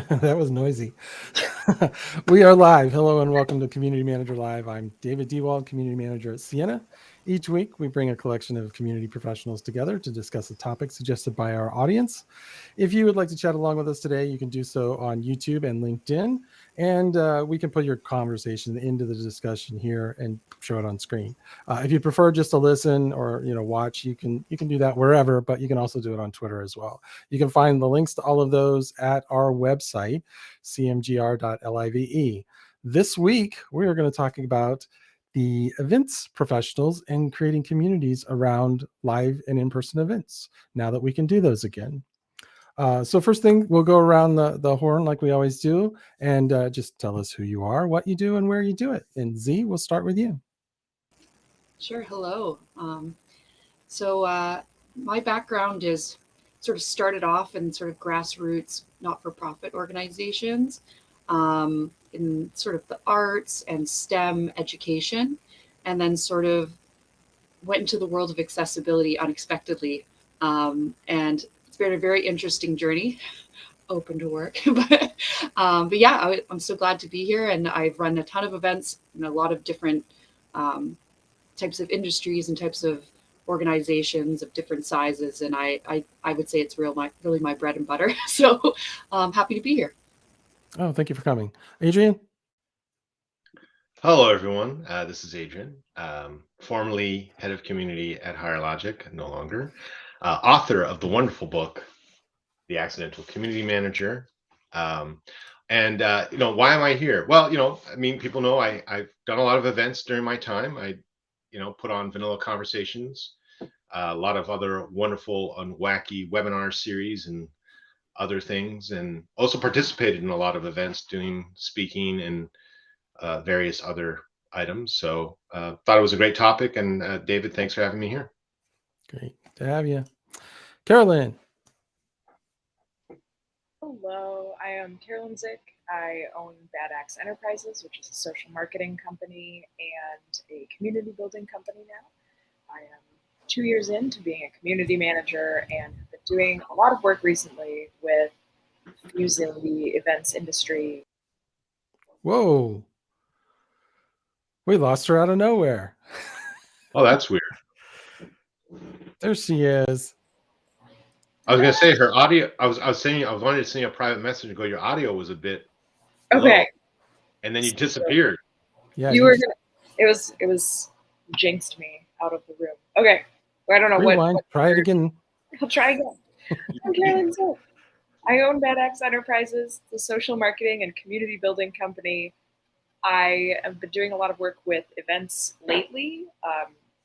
That was noisy. We are live. Hello and welcome to Community Manager Live. I'm David Dewald, Community Manager at Sienna. Each week, we bring a collection of community professionals together to discuss a topic suggested by our audience. If you would like to chat along with us today, you can do so on YouTube and LinkedIn, and we can put your conversation into the discussion here and show it on screen. If you prefer just to listen or watch, you can do that wherever, but you can also do it on Twitter as well. You can find the links to all of those at our website, cmgr.live. This week, we are going to talk about the events professionals and creating communities around live and in-person events now that we can do those again. So first thing, we'll go around the horn like we always do, and just tell us who you are, what you do, and where you do it. And Z, we'll start with you. Sure. Hello. My background is sort of started off in sort of grassroots not-for-profit organizations in sort of the arts and STEM education, and then sort of went into the world of accessibility unexpectedly. And it's been a very interesting journey. Open to work, but yeah, I'm so glad to be here, and I've run a ton of events in a lot of different um, types of industries and types of organizations of different sizes, and I would say it's really my bread and butter. So happy to be here. Oh, thank you for coming. Adrian? Hello, everyone. This is Adrian, formerly head of community at Higher Logic, no longer, author of the wonderful book, The Accidental Community Manager. Why am I here? Well, I mean, people know I've done a lot of events during my time. I, put on Vanilla Conversations, a lot of other wonderful and wacky webinar series and other things, and also participated in a lot of events doing speaking and various other items. So thought it was a great topic. And David, thanks for having me here. Great to have you. Carolyn? Hello, I am Carolyn Zick. I own Bad Axe Enterprises, which is a social marketing company and a community building company now. I am 2 years into being a community manager and have been doing a lot of work recently with fusing the events industry. Whoa. We lost her out of nowhere. Oh, that's weird. There she is. I was gonna say her audio. I was wanted to send you a private message and go. Your audio was a bit Okay, low, and then you disappeared. Yeah, you were gonna. It was jinxed me out of the room. Okay, I don't know rewind. what Try it again. I'll try again. I'm Carolyn Zick. I own Bad Axe Enterprises, the social marketing and community building company. I have been doing a lot of work with events lately,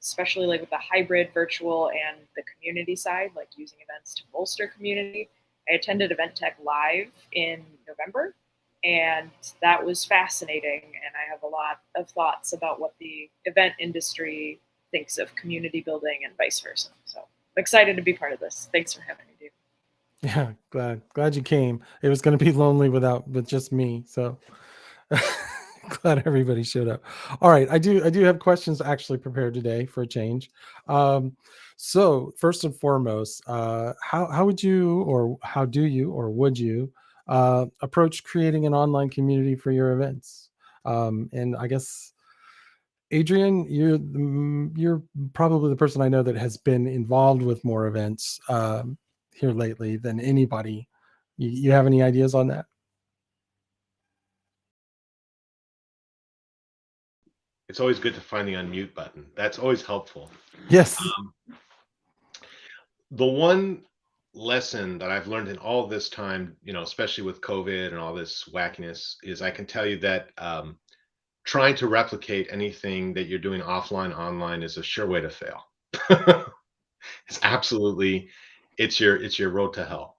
especially like with the hybrid, virtual, and the community side, like using events to bolster community. I attended Event Tech Live in November, and that was fascinating. And I have a lot of thoughts about what the event industry thinks of community building and vice versa. So I'm excited to be part of this. Thanks for having me, Dave. Yeah, glad you came. It was going to be lonely with just me. So glad everybody showed up. All right, I do have questions actually prepared today for a change. So first and foremost, how would you, or how do you, or would you approach creating an online community for your events? And I guess Adrian, you're probably the person I know that has been involved with more events here lately than anybody. You have any ideas on that? It's always good to find the unmute button. That's always helpful. Yes. The one lesson that I've learned in all this time, especially with COVID and all this wackiness, is I can tell you that trying to replicate anything that you're doing offline, online is a sure way to fail. It's absolutely, it's your road to hell.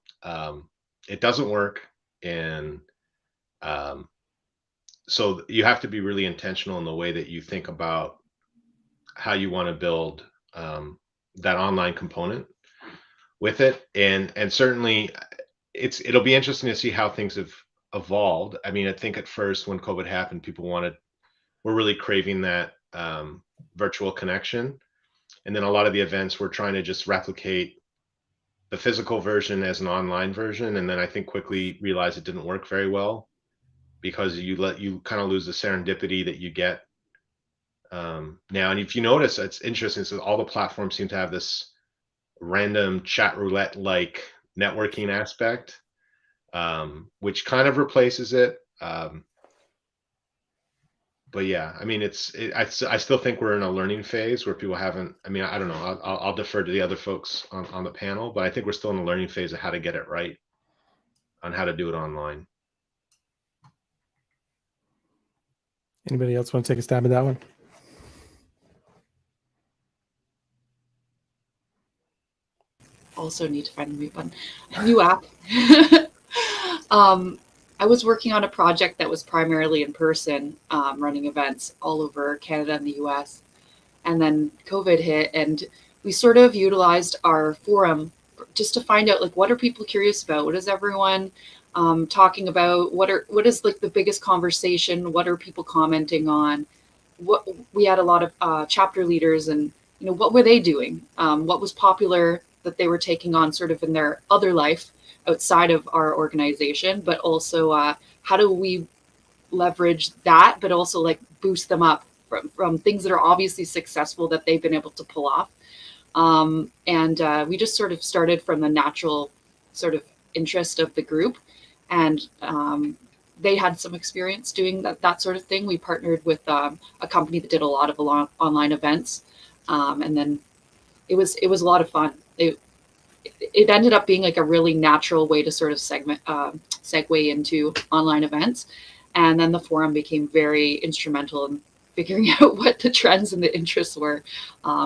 It doesn't work, and so you have to be really intentional in the way that you think about how you want to build that online component with it, and certainly it'll be interesting to see how things have evolved. I mean, I think at first when COVID happened, people were really craving that virtual connection, and then a lot of the events were trying to just replicate the physical version as an online version, and then I think quickly realized it didn't work very well because you kind of lose the serendipity that you get now. And if you notice, it's interesting. So all the platforms seem to have this random chat roulette like networking aspect, which kind of replaces it. But yeah, I mean, I still think we're in a learning phase where people haven't. I mean, I don't know. I'll defer to the other folks on the panel, but I think we're still in the learning phase of how to get it right on how to do it online. Anybody else want to take a stab at that one? Also need to find the mute button. A new app. I was working on a project that was primarily in person, running events all over Canada and the US. And then COVID hit, and we sort of utilized our forum just to find out, like, what are people curious about? What is everyone talking about? What is like the biggest conversation? What are people commenting on? What we had a lot of chapter leaders, and what were they doing? What was popular that they were taking on sort of in their other life outside of our organization, but also how do we leverage that, but also like boost them up from things that are obviously successful that they've been able to pull off. And we just sort of started from the natural sort of interest of the group, and they had some experience doing that sort of thing. We partnered with a company that did a lot of online events, and then it was a lot of fun. It ended up being like a really natural way to sort of segue into online events. And then the forum became very instrumental in figuring out what the trends and the interests were,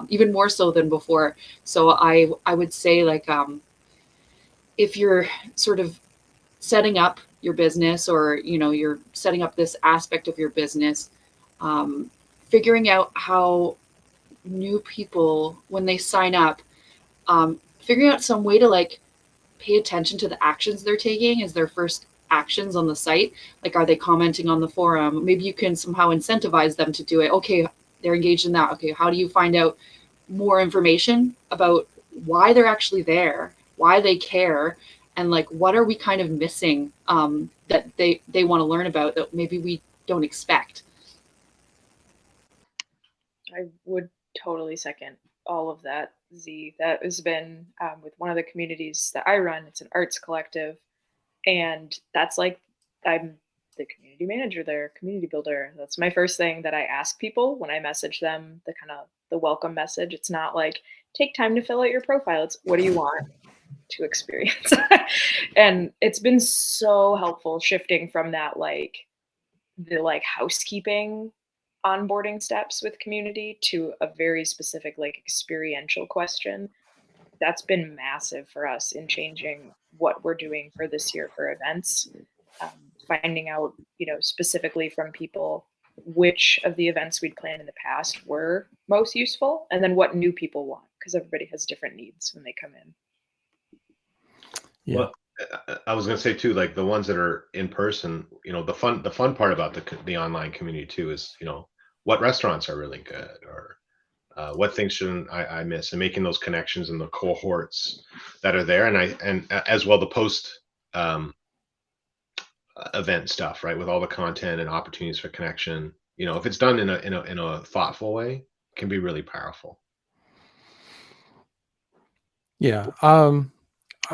even more so than before. So I would say, like, if you're sort of setting up your business, or you're setting up this aspect of your business, figuring out how new people, when they sign up, figuring out some way to like pay attention to the actions they're taking as their first actions on the site. Like, are they commenting on the forum? Maybe you can somehow incentivize them to do it. Okay, they're engaged in that. Okay, how do you find out more information about why they're actually there, why they care, and like what are we kind of missing that they want to learn about that maybe we don't expect? I would totally second all of that, Z. That has been with one of the communities that I run. It's an arts collective, and that's like, I'm the community manager there, community builder. That's my first thing that I ask people when I message them, the kind of the welcome message. It's not like, take time to fill out your profile. It's, what do you want to experience? And it's been so helpful shifting from that, like the like housekeeping onboarding steps with community to a very specific like experiential question. That's been massive for us in changing what we're doing for this year for events. Finding out, specifically from people which of the events we'd planned in the past were most useful, and then what new people want, because everybody has different needs when they come in. Yeah. Well, I was going to say too, like the ones that are in person, the fun part about the online community too is, what restaurants are really good, or what things shouldn't I miss, and making those connections and the cohorts that are there, and as well the post event stuff, right, with all the content and opportunities for connection. If it's done in a thoughtful way, it can be really powerful. Yeah.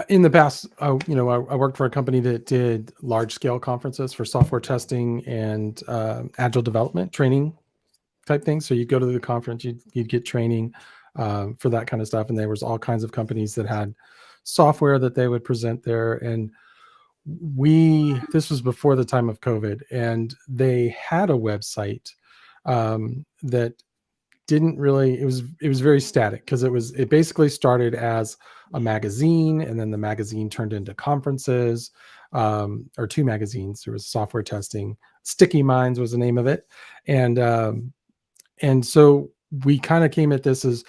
In the past, I worked for a company that did large scale conferences for software testing and agile development training type things. So you go to the conference, you'd get training for that kind of stuff. And there was all kinds of companies that had software that they would present there. And this was before the time of COVID, and they had a website that didn't really, it was very static, because it basically started as a magazine, and then the magazine turned into conferences, or two magazines. There was software testing, Sticky Minds was the name of it. And so we kind of came at this as,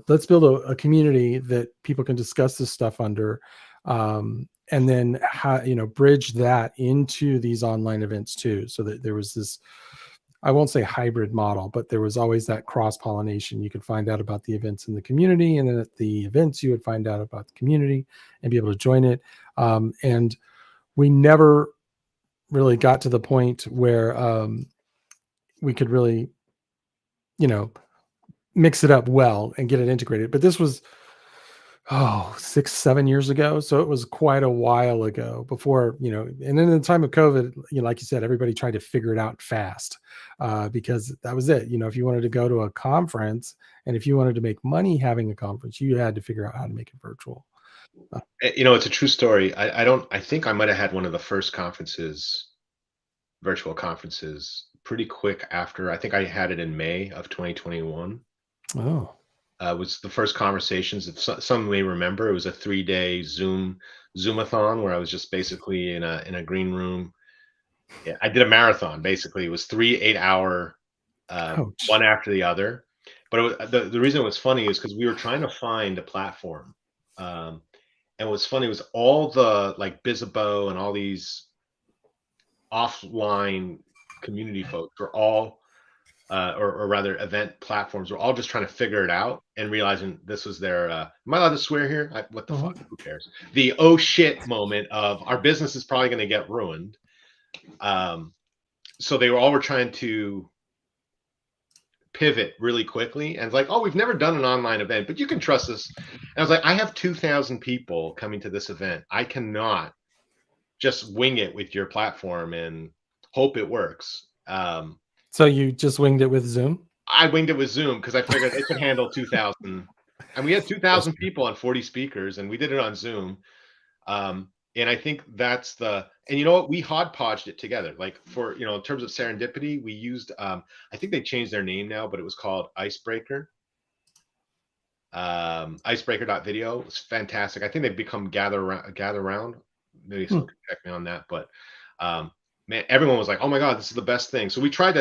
let's build a community that people can discuss this stuff under, and then bridge that into these online events too, so that there was this I won't say hybrid model, but there was always that cross pollination. You could find out about the events in the community, and then at the events you would find out about the community and be able to join it. And we never really got to the point where we could really, mix it up well and get it integrated. But this was 6-7 years ago, so it was quite a while ago before, and then in the time of COVID, like you said, everybody tried to figure it out fast, because that was it. If you wanted to go to a conference and if you wanted to make money having a conference, you had to figure out how to make it virtual. It's a true story. I think I might have had one of the first virtual conferences pretty quick after. I think I had it in May of 2021. Oh. Was the first conversations. If some may remember, it was a 3-day Zoomathon where I was just basically in a green room. Yeah, I did a marathon. Basically, it was 3 8-hour, one after the other. But the reason it was funny is because we were trying to find a platform, and what's funny was all the like Bizzabo and all these offline community folks were all. Or rather event platforms were all just trying to figure it out and realizing this was their am I allowed to swear here? What the fuck? Who cares? The oh shit moment of our business is probably going to get ruined. So they were trying to pivot really quickly, and it's like, oh, we've never done an online event, but you can trust us. And I was like, I have 2,000 people coming to this event. I cannot just wing it with your platform and hope it works. So you just winged it with Zoom? I winged it with Zoom because I figured it could handle 2,000. And we had 2,000 people on 40 speakers, and we did it on Zoom. And I think that's and you know what? We hodgepodged it together. Like for, in terms of serendipity, we used, I think they changed their name now, but it was called Icebreaker. Icebreaker.video. It's fantastic. I think they've become Gather Round. Maybe someone can check me on that. But man, everyone was like, "Oh my God, this is the best thing." So we tried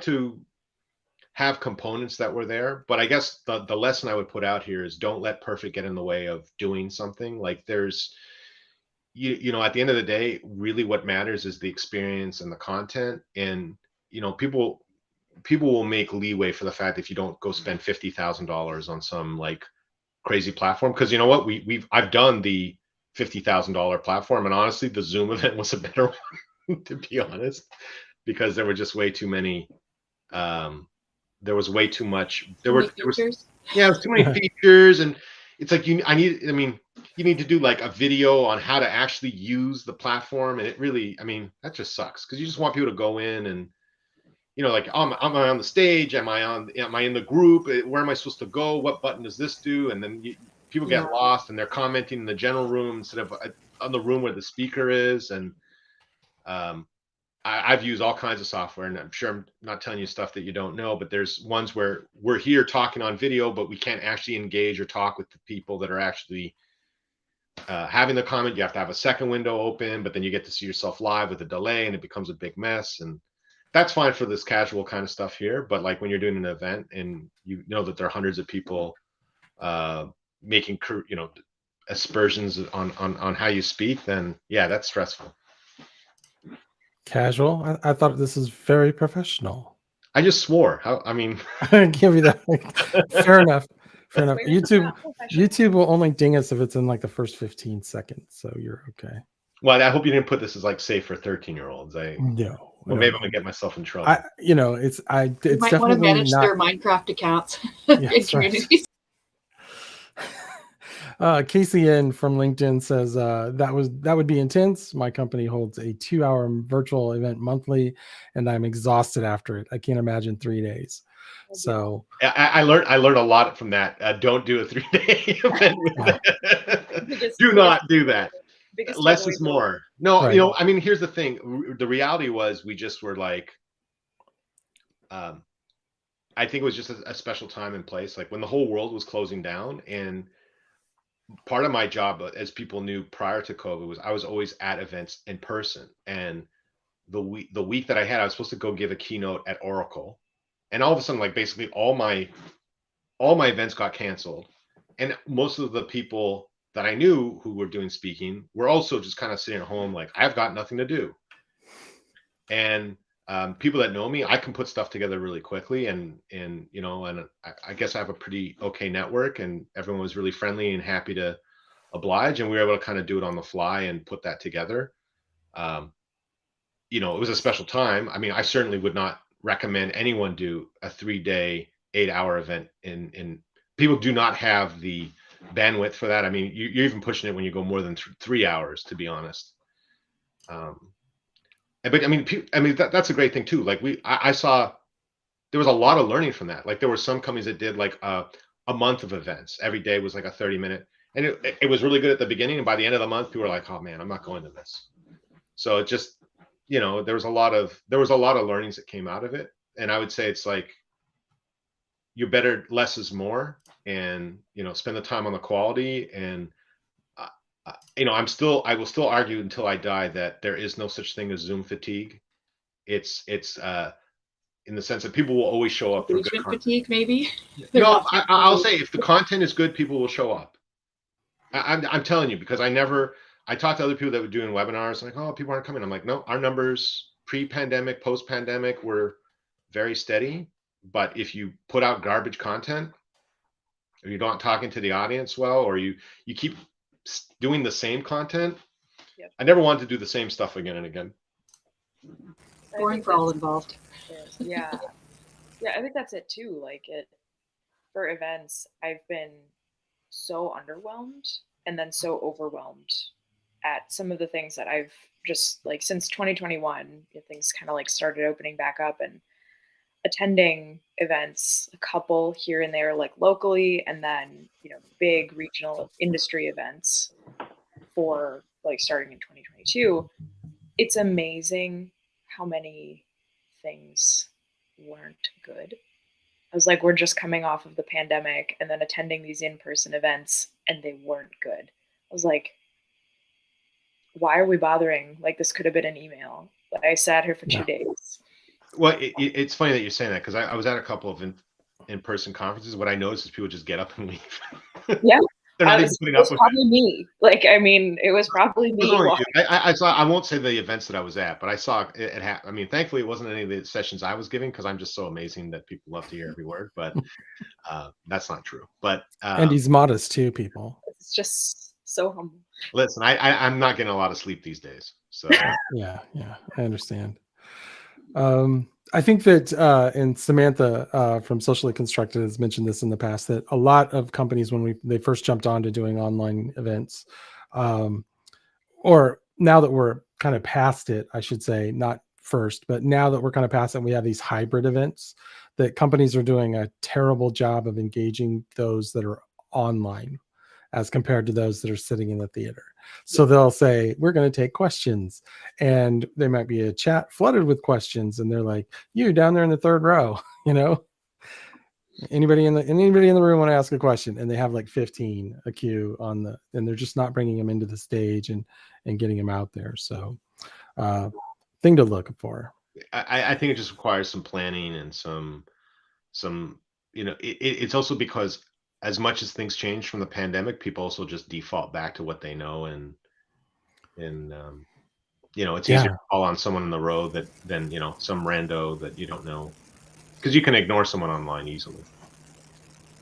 to have components that were there, but I guess the lesson I would put out here is don't let perfect get in the way of doing something. Like there's, at the end of the day, really what matters is the experience and the content. And people will make leeway for the fact if you don't go spend $50,000 on some like crazy platform, because you know what, I've done the $50,000 platform, and honestly, the Zoom event was a better one. To be honest, because there were just way too many. There was way too much. There was too many features, and it's like you need to do like a video on how to actually use the platform, and it really, that just sucks because you just want people to go in and like, am I on the stage? Am I in the group? Where am I supposed to go? What button does this do? And then people get lost and they're commenting in the general room instead of on the room where the speaker is. And I've used all kinds of software, and I'm sure I'm not telling you stuff that you don't know, but there's ones where we're here talking on video, but we can't actually engage or talk with the people that are actually having the comment. You have to have a second window open, but then you get to see yourself live with a delay, and it becomes a big mess. And that's fine for this casual kind of stuff here, but like when you're doing an event and you know that there are hundreds of people making aspersions on how you speak, then yeah, that's stressful. Casual? I thought this is very professional. I just swore. I give you that. Fair enough. Fair enough. YouTube will only ding us if it's in like the first 15 seconds, so you're okay. Well, I hope you didn't put this as like safe for 13-year-olds. No. Well, maybe I'm gonna get myself in trouble. It's might definitely want to manage not their Minecraft accounts in communities. Casey N from LinkedIn says that would be intense. My company holds a 2-hour virtual event monthly, and I'm exhausted after it. I can't imagine 3 days. So I learned a lot from that. Don't do a 3-day event. Do not do that. Less is more. No, right. Here's the thing. The reality was we just were like, I think it was just a special time and place, like when the whole world was closing down. And part of my job, as people knew prior to COVID, was I was always at events in person. And the week that I was supposed to go give a keynote at Oracle, and all of a sudden, like basically all my events got canceled, and most of the people that I knew who were doing speaking were also just kind of sitting at home, like, I've got nothing to do. And people that know me, I can put stuff together really quickly, and you know, and I guess I have a pretty okay network, and everyone was really friendly and happy to oblige, and we were able to kind of do it on the fly and put that together. Um, you know, it was a special time. I mean, I certainly would not recommend anyone do a 3-day, 8-hour event. In people do not have the bandwidth for that. I mean, you're even pushing it when you go more than 3 hours, to be honest. Um, but I mean, that's a great thing too. Like I saw there was a lot of learning from that. Like there were some companies that did like a month of events. Every day was like a 30-minute, and it was really good at the beginning. And by the end of the month, people were like, "Oh man, I'm not going to this." So it just, you know, there was a lot of learnings that came out of it. And I would say it's like you better less is more, and you know, spend the time on the quality. And you know, I will still argue until I die that there is no such thing as Zoom fatigue. It's in the sense that people will always show up for good Engagement content. fatigue, maybe. No, I'll say if the content is good, people will show up. I'm telling you, because I talked to other people that were doing webinars like, oh, people aren't coming. I'm like, no, our numbers pre-pandemic, post-pandemic were very steady. But if you put out garbage content, or you're not talking to the audience well, or you keep doing the same content, Yep. I never wanted to do the same stuff again and again. Boring for all involved. Yeah. Yeah, I think that's it too. Like for events, I've been so underwhelmed and then so overwhelmed at some of the things that I've just like since 2021, things kind of like started opening back up, and attending events, a couple here and there, like locally, and then, you know, big regional industry events for like starting in 2022. It's amazing how many things weren't good. I was like, we're just coming off of the pandemic and then attending these in-person events and they weren't good. I was like, why are we bothering? Like, this could have been an email. But I sat here for 2 days. Well, it's funny that you're saying that, because I was at a couple of in-person conferences. What I noticed is people just get up and leave. Yeah. They're not even putting It up was with probably me. Like, I mean, it was probably it. me. I saw. I won't say the events that I was at, but I saw it. I mean, thankfully, it wasn't any of the sessions I was giving, because I'm just so amazing that people love to hear every word. But that's not true. But And he's modest too, people. It's just so humble. Listen, I'm not getting a lot of sleep these days. So Yeah, I understand. I think that, and Samantha from Socially Constructed has mentioned this in the past, that a lot of companies, when they first jumped on to doing online events, or now that we're kind of past it, I should say, not first, but now that we're kind of past it, we have these hybrid events, that companies are doing a terrible job of engaging those that are online as compared to those that are sitting in the theater. So they'll say, we're going to take questions, and there might be a chat flooded with questions, and they're like, you down there in the third row, you know, anybody in the room want to ask a question, and they have like 15 a queue and they're just not bringing them into the stage and getting them out there. So thing to look for. I think it just requires some planning and some, you know, it's also because as much as things change from the pandemic, people also just default back to what they know, and you know, it's easier to call on someone on the road than you know, some rando that you don't know, because you can ignore someone online easily.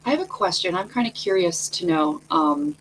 I have a question. I'm kind of curious to know,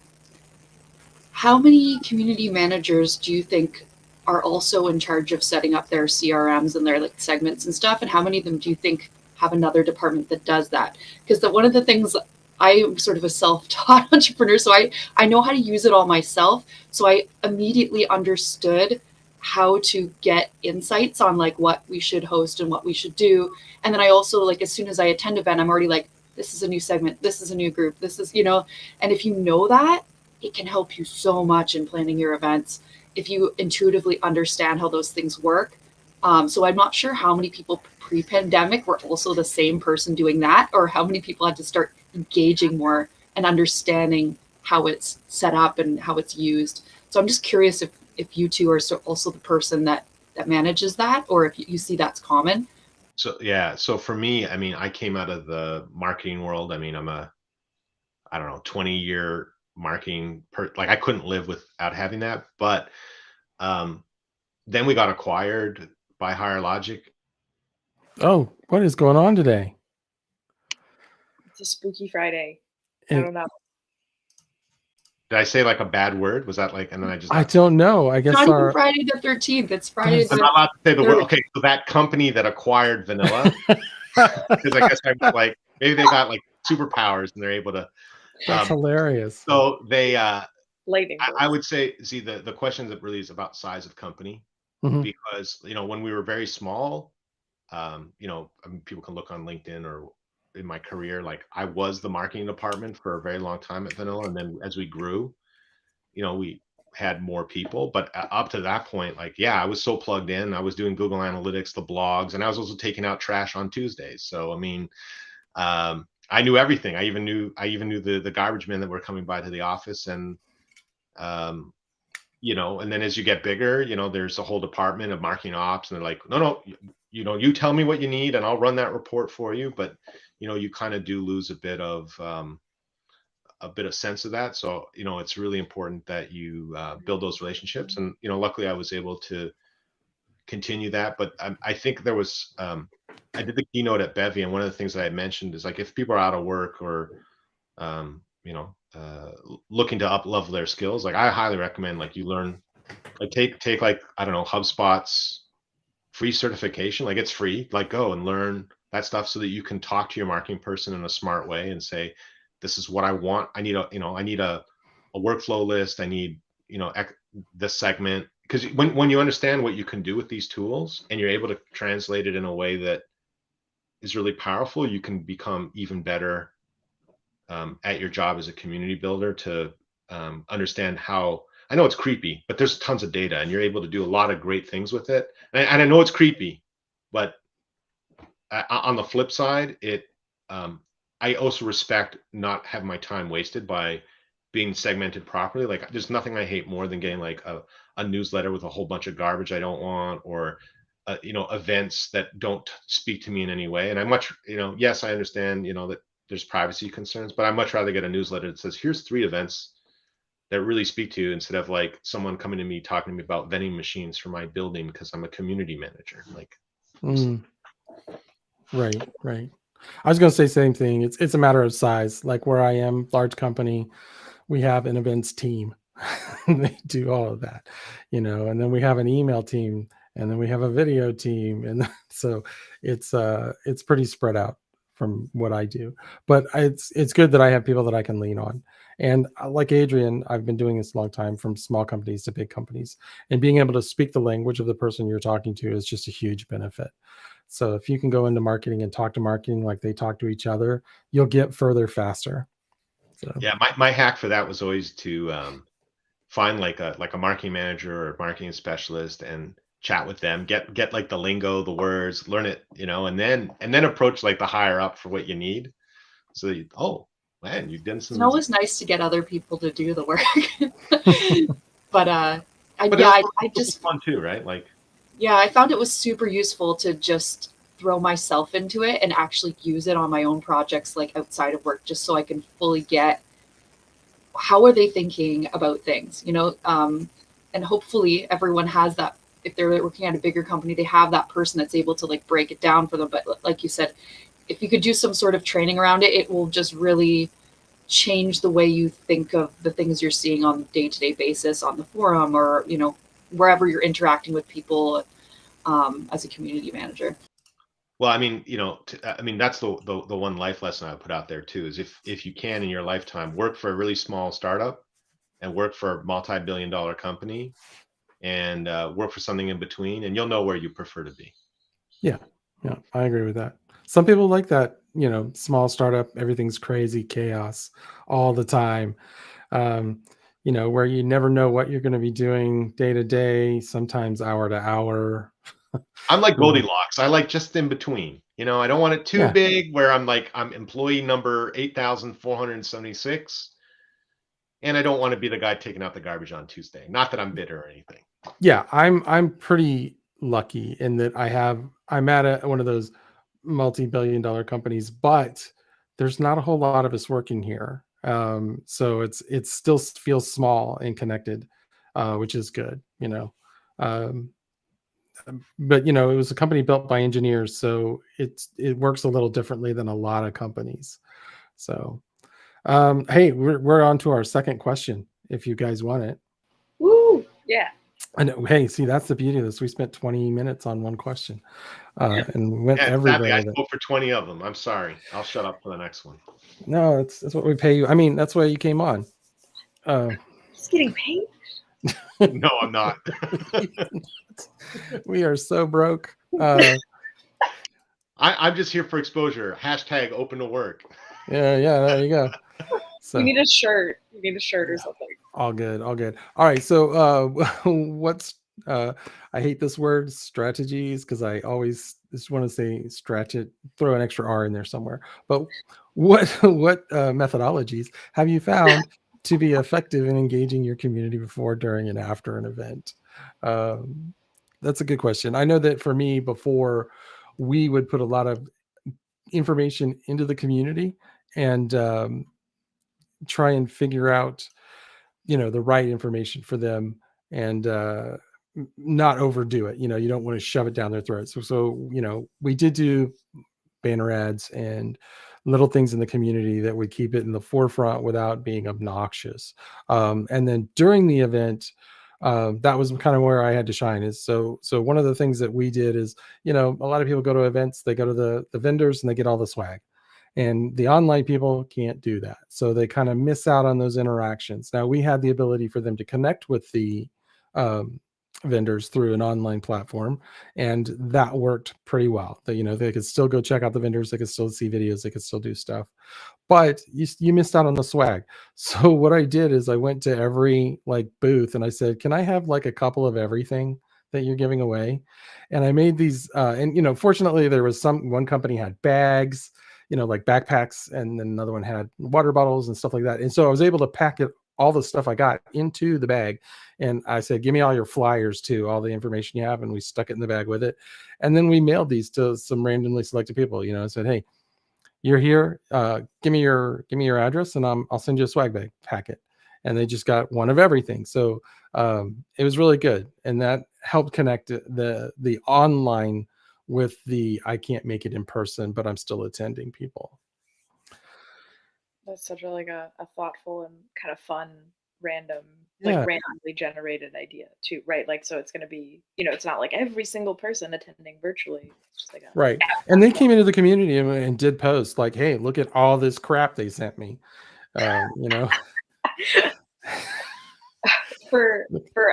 how many community managers do you think are also in charge of setting up their CRMs and their like segments and stuff? And how many of them do you think have another department that does that? Because one of the things, I'm sort of a self-taught entrepreneur, so I know how to use it all myself. So I immediately understood how to get insights on like what we should host and what we should do. And then I also, like, as soon as I attend an event, I'm already like, this is a new segment, this is a new group, this is, you know, and if you know that, it can help you so much in planning your events if you intuitively understand how those things work. So I'm not sure how many people pre-pandemic were also the same person doing that, or how many people had to start engaging more and understanding how it's set up and how it's used. So I'm just curious if you two are also the person that manages that, or if you see that's common. So yeah, so for me, I mean, I came out of the marketing world. I mean, I'm I don't know, 20-year marketing like I couldn't live without having that. But then we got acquired by Higher Logic, Oh, what is going on today? It's a spooky Friday. I And don't know. Did I say like a bad word? Was that like, and then I just I got, don't know. I guess Not even our Friday the 13th. It's Friday I'm the not allowed to say the word. third. Okay, so that company that acquired Vanilla, because I guess I was like, maybe they got like superpowers and they're able to. That's hilarious. So they, Lightning I bolts. would say, see, the question that really is about size of company, Mhm. because when we were very small, I mean, people can look on LinkedIn or in my career, like I was the marketing department for a very long time at Vanilla, and then as we grew, we had more people, but up to that point, like, yeah, I was so plugged in. I was doing Google Analytics, the blogs, and I was also taking out trash on Tuesdays. So I mean, I knew everything. I even knew the garbage men that were coming by to the office, and um, and then as you get bigger, there's a whole department of marketing ops, and they're like, no, you tell me what you need, and I'll run that report for you. But you kind of do lose a bit of sense of that. So it's really important that you build those relationships, and luckily I was able to continue that. But I think there was I did the keynote at Bevy, and one of the things that I mentioned is like if people are out of work or looking to up level their skills, like I highly recommend like you learn, like take like, I don't know, HubSpot's free certification. Like it's free, like go and learn that stuff so that you can talk to your marketing person in a smart way and say, this is what I want. I need a workflow list. I need this segment, because when you understand what you can do with these tools and you're able to translate it in a way that is really powerful, you can become even better at your job as a community builder to understand how. I know it's creepy, but there's tons of data and you're able to do a lot of great things with it. And I know it's creepy, but on the flip side, I also respect not having my time wasted by being segmented properly. Like there's nothing I hate more than getting like a newsletter with a whole bunch of garbage I don't want, or events that don't speak to me in any way. And I much, yes, I understand, that there's privacy concerns, but I much rather get a newsletter that says, here's 3 events that really speak to you, instead of like someone coming to me talking to me about vending machines for my building because I'm a community manager. Like, Right. I was going to say same thing. It's a matter of size. Like where I am, large company, we have an events team. They do all of that, and then we have an email team, and then we have a video team, and so it's pretty spread out from what I do. But it's good that I have people that I can lean on. And like Adrian, I've been doing this a long time, from small companies to big companies, and being able to speak the language of the person you're talking to is just a huge benefit. So if you can go into marketing and talk to marketing like they talk to each other, you'll get further faster. So yeah, my hack for that was always to find like a marketing manager or marketing specialist and chat with them, get like the lingo, the words, learn it, and then approach like the higher up for what you need. So that oh man, you've done It's some. always nice to get other people to do the work. But But yeah, also I it's just fun too, right? Like, yeah, I found it was super useful to just throw myself into it and actually use it on my own projects, like outside of work, just so I can fully get how are they thinking about things, and hopefully everyone has that. If they're working at a bigger company, they have that person that's able to like break it down for them. But like you said, if you could do some sort of training around it, it will just really change the way you think of the things you're seeing on a day-to-day basis on the forum, or wherever you're interacting with people as a community manager. well, I mean, I mean, that's the one life lesson I would put out there too, is if you can in your lifetime work for a really small startup and work for a multi-billion-dollar company, and work for something in between, and you'll know where you prefer to be. yeah, I agree with that. Some people like that, small startup, everything's crazy, chaos all the time. Um, where you never know what you're going to be doing day to day, sometimes hour to hour. I'm like you know. Goldilocks. I like just in between. I don't want it too Yeah. big where I'm employee number 8,476, and I don't want to be the guy taking out the garbage on Tuesday. Not that I'm bitter or anything. Yeah, I'm pretty lucky in that I'm at one of those multi-billion-dollar companies, but there's not a whole lot of us working here. So it still feels small and connected, which is good. Um, but you know, it was a company built by engineers, so it works a little differently than a lot of companies. So, hey, we're on to our second question. If you guys want it, Woo! Yeah. I know. Hey, see, that's the beauty of this. We spent 20 minutes on one question, and went Yeah, sadly, everywhere I with it. spoke for 20 of them. I'm sorry. I'll shut up for the next one. No, that's what we pay you. I mean, that's why you came on. He's getting paid. No, I'm not. We are so broke. I'm just here for exposure. Hashtag open to work. Yeah, there you go. So You need a shirt. You need a shirt or something. all good, all good. All right, so what's I hate this word strategies because I always just want to say strategy, throw an extra R in there somewhere. But what methodologies have you found to be effective in engaging your community before, during, and after an event? Um, that's a good question. I know that for me, before, we would put a lot of information into the community and try and figure out, you know, the right information for them, and not overdo it. You know, you don't want to shove it down their throats. So you know, we did do banner ads and little things in the community that would keep it in the forefront without being obnoxious. And then during the event, that was kind of where I had to shine. Is so one of the things that we did is, you know, a lot of people go to events, they go to the vendors and they get all the swag, and the online people can't do that, so they kind of miss out on those interactions. Now we had the ability for them to connect with the um, vendors through an online platform, and that worked pretty well. That, you know, they could still go check out the vendors, they could still see videos, they could still do stuff, but you missed out on the swag. So what I did is I went to every like booth and I said, can I have like a couple of everything that you're giving away? And I made these and you know, fortunately there was one company had bags, you know, like backpacks, and then another one had water bottles and stuff like that. And so I was able to pack it, all the stuff I got, into the bag. And I said, give me all your flyers too, all the information you have. And we stuck it in the bag with it. And then we mailed these to some randomly selected people, you know, and said, hey, you're here. Give me your address, and I'll send you a swag bag packet. And they just got one of everything. So it was really good, and that helped connect the online with the I can't make it in person, but I'm still attending people. That's such a a thoughtful and kind of fun, random, like Yeah, randomly generated idea too, right? Like so it's gonna be, you know, it's not like every single person attending virtually. It's just like a right. And they came into the community and did posts like, "Hey, look at all this crap they sent me." You know, for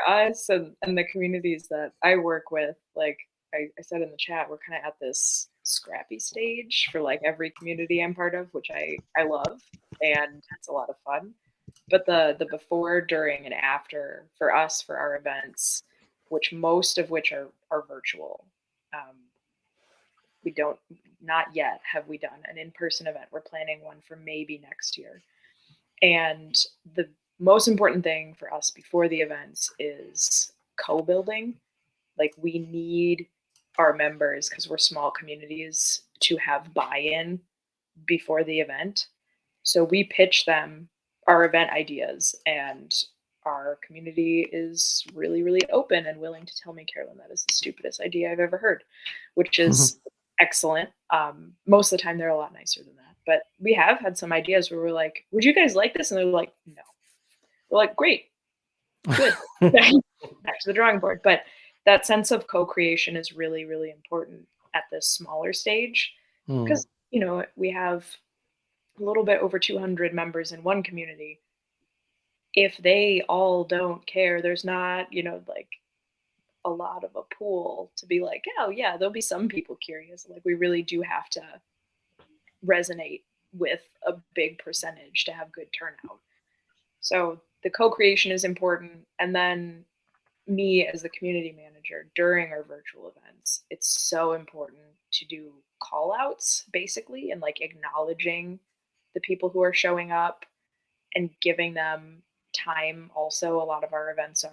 us and the communities that I work with, like I said in the chat, we're kind of at this scrappy stage for like every community I'm part of, which I love, and it's a lot of fun. But the before, during, and after for us for our events, which most of which are virtual. Um, we don't not yet have we done an in-person event. We're planning one for maybe next year. And the most important thing for us before the events is co-building. Like we need our members, because we're small communities, to have buy-in before the event. So we pitch them our event ideas, and our community is really, really open and willing to tell me, Carolyn, that is the stupidest idea I've ever heard, which is excellent. Most of the time, they're a lot nicer than that. But we have had some ideas where we're like, would you guys like this? And they're like, no. We're like, great, good. Back to the drawing board. But that sense of co-creation is really, really important at this smaller stage, because, you know, we have a little bit over 200 members in one community. If they all don't care, there's not, you know, like a lot of a pool to be like, oh yeah, there'll be some people curious. Like we really do have to resonate with a big percentage to have good turnout. So the co-creation is important. And then me as the community manager during our virtual events, it's so important to do call outs basically, and like acknowledging the people who are showing up and giving them time. Also, a lot of our events are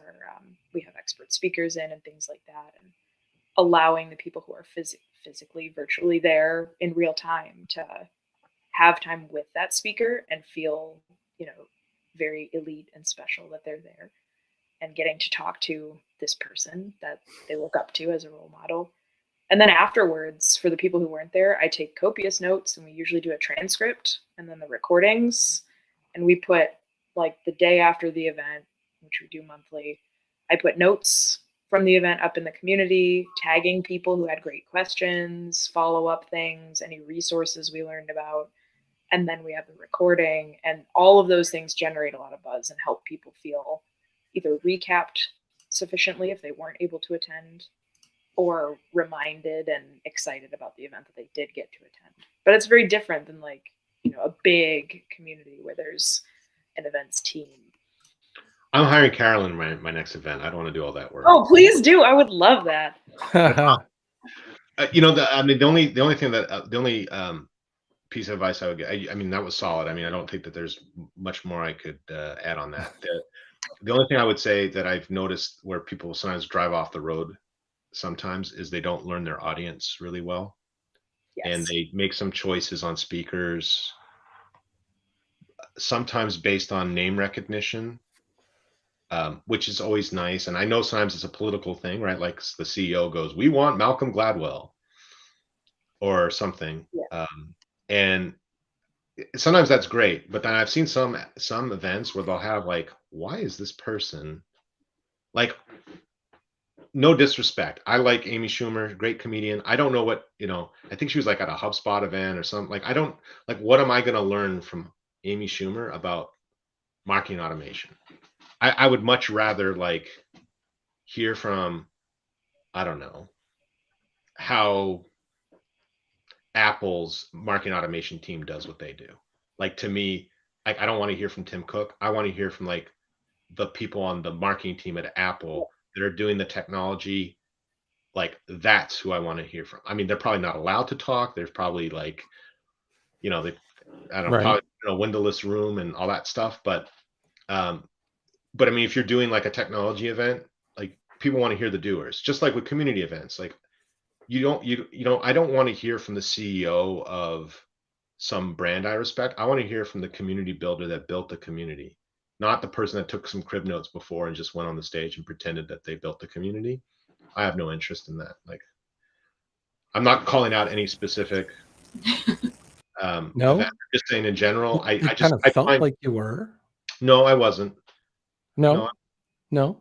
we have expert speakers in and things like that, and allowing the people who are physically virtually there in real time to have time with that speaker and feel, you know, very elite and special that they're there. and getting to talk to this person that they look up to as a role model. And then afterwards, for the people who weren't there, I take copious notes, and we usually do a transcript and then the recordings. And we put, like, the day after the event, which we do monthly, I put notes from the event up in the community, tagging people who had great questions, follow-up things, any resources we learned about. And then we have the recording, and all of those things generate a lot of buzz and help people feel either recapped sufficiently if they weren't able to attend, or reminded and excited about the event that they did get to attend. But it's very different than, like, a big community where there's an events team. I'm hiring Carolyn in my next event. I don't want to do all that work. Oh, please do. I would love that. The only thing that the only piece of advice I would get, I mean, that was solid. I mean, I don't think that there's much more I could add on that. The only thing I would say that I've noticed where people sometimes drive off the road sometimes is they don't learn their audience really well. Yes. And they make some choices on speakers, sometimes based on name recognition, which is always nice. And I know sometimes it's a political thing, right? Like the CEO goes, "We want Malcolm Gladwell," or something. Yeah. And sometimes that's great, but then I've seen some events where they'll have, like, why is this person, like, no disrespect, I like Amy Schumer, great comedian. I don't know what, I think she was like at a HubSpot event or something. Like, I don't, like, what am I going to learn from Amy Schumer about marketing automation? I would much rather, like, hear from, I don't know, how Apple's marketing automation team does what they do. Like, to me, like, I don't want to hear from Tim Cook. I want to hear from, like, the people on the marketing team at Apple that are doing the technology. Like, that's who I want to hear from. I mean, they're probably not allowed to talk. There's probably, like, they, I don't know, Right. probably in a windowless room and all that stuff. But I mean, if you're doing like a technology event, like, people want to hear the doers, just like with community events. Like, I don't want to hear from the CEO of some brand I respect. I want to hear from the community builder that built the community, not the person that took some crib notes before and just went on the stage and pretended that they built the community. I have no interest in that. Like, I'm not calling out any specific No? event. I'm just saying in general. I You just kind of I felt find like you were. no, I wasn't. No. No,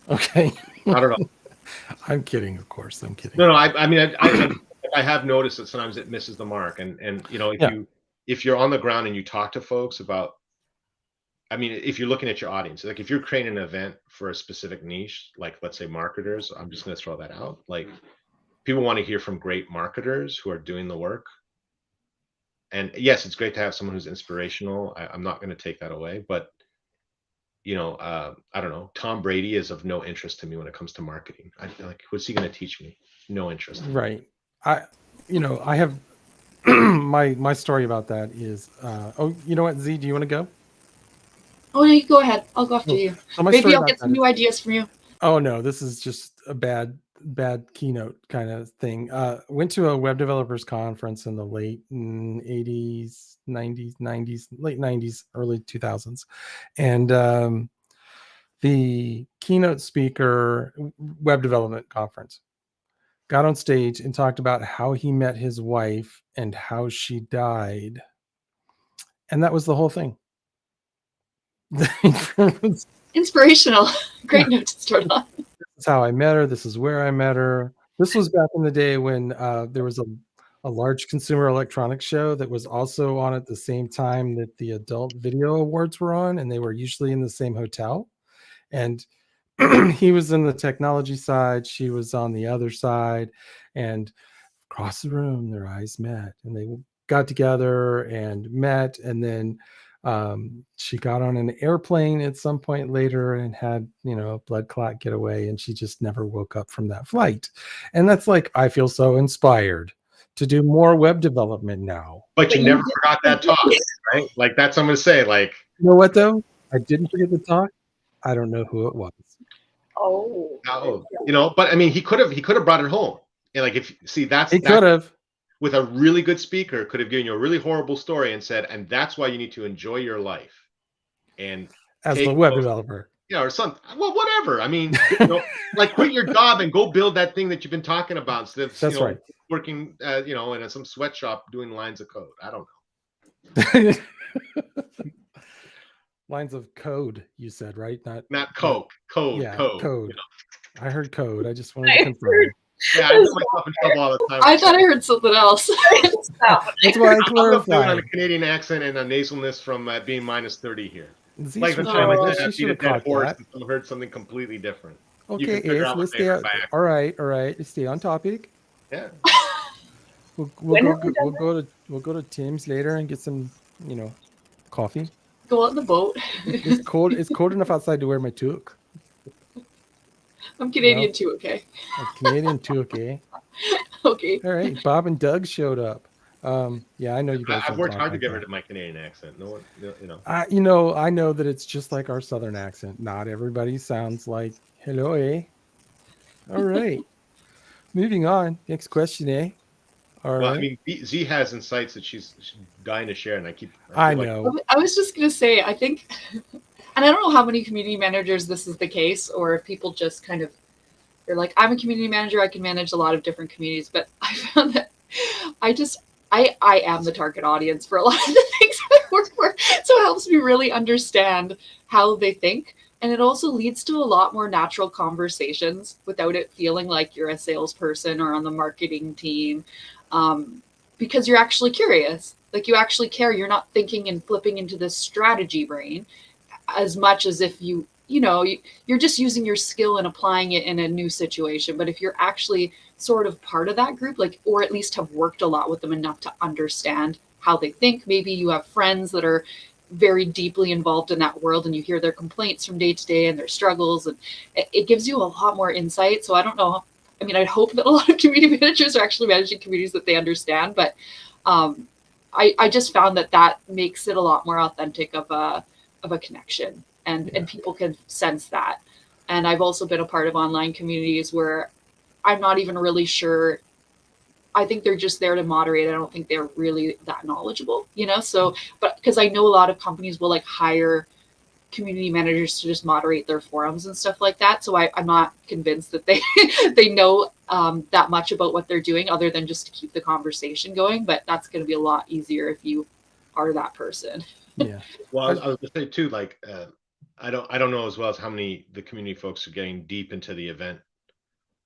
Okay. not at all. I'm kidding, of course. I'm kidding. No. I mean, I have noticed that sometimes it misses the mark, and if you're on the ground and you talk to folks about, I mean, if you're looking at your audience, like, if you're creating an event for a specific niche, like, let's say marketers, I'm just going to throw that out. Like, people want to hear from great marketers who are doing the work. And yes, it's great to have someone who's inspirational. I'm not going to take that away, but I don't know. Tom Brady is of no interest to me when it comes to marketing. Like, what's he going to teach me? No interest. Right. I have my story about that is you know what, Z, do you want to go? Oh no, you go ahead. I'll go after you. So my Maybe story I'll about get that some new ideas from you. Oh no, this is just a bad keynote kind of thing. Went to a web developers conference in the late 80s, 90s, 90s, late 90s, early 2000s. And the keynote speaker, web development conference, got on stage and talked about how he met his wife and how she died. And that was the whole thing. Inspirational. Great note to start on. This is how I met her. This is where I met her. This was back in the day when there was a large consumer electronics show that was also on at the same time that the adult video awards were on, and they were usually in the same hotel. And he was in the technology side, she was on the other side, and across the room their eyes met, and they got together and met, and then she got on an airplane at some point later and had a blood clot get away, and she just never woke up from that flight. And that's like, I feel so inspired to do more web development now. But you never forgot that talk, right? Like, that's what I'm going to say. Like, you know what though, I didn't forget the talk. I don't know who it was. But I mean, he could have brought it home. And, like, he could have, with a really good speaker, could have given you a really horrible story and said, and that's why you need to enjoy your life. And as the web developer. or something. Well, whatever. I mean, like quit your job and go build that thing that you've been talking about instead of That's right. working in some sweatshop doing lines of code. I don't know. Lines of code, you said, right? Not Coke. Code. Yeah, Code. code. I heard code. I just wanted to confirm. Yeah, I get myself in trouble all the time. I thought I heard something else. That's why I I'm not doing on clarified. a Canadian accent and a nasalness from being minus 30 here. Z Like the should time I know said this. I You beat should a have dead caught horse that. and someone heard something completely different. You Okay, can figure Ace, out what let's they stay. heard by accident. All right. Stay on topic. Yeah. When have we done We'll go to Tim's later and get some, coffee. Go on the boat. It's cold. It's cold enough outside to wear my toque. I'm Canadian too, okay? A Canadian toque, eh? Okay. All right. Bob and Doug showed up. Yeah, I know you guys. I've don't worked talk hard to like get that. rid of my Canadian accent. No one, I know that it's just like our Southern accent. Not everybody sounds like hello, eh? All right. Moving on. Next question, eh? All Well, right. I mean, Z has insights that she's dying to share, and I feel know. I was just going to say, I think, and I don't know how many community managers this is the case, or if people just kind of, they're like, I'm a community manager, I can manage a lot of different communities, but I found that I am the target audience for a lot of the things I work for. So it helps me really understand how they think. And it also leads to a lot more natural conversations without it feeling like you're a salesperson or on the marketing team, because you're actually curious. Like you actually care. You're not thinking and flipping into this strategy brain as much as if you're just using your skill and applying it in a new situation. But if you're actually sort of part of that group, like, or at least have worked a lot with them enough to understand how they think, maybe you have friends that are very deeply involved in that world and you hear their complaints from day to day and their struggles, and it gives you a lot more insight. So I don't know. I mean, I hope that a lot of community managers are actually managing communities that they understand, but I just found that makes it a lot more authentic of a connection, and people can sense that. And I've also been a part of online communities where I'm not even really sure. I think they're just there to moderate. I don't think they're really that knowledgeable, So, but because I know a lot of companies will like hire community managers to just moderate their forums and stuff like that. So I'm not convinced that they know that much about what they're doing other than just to keep the conversation going. But that's going to be a lot easier if you are that person. Yeah. Well, I was going to say too, like I don't know as well as how many the community folks are getting deep into the event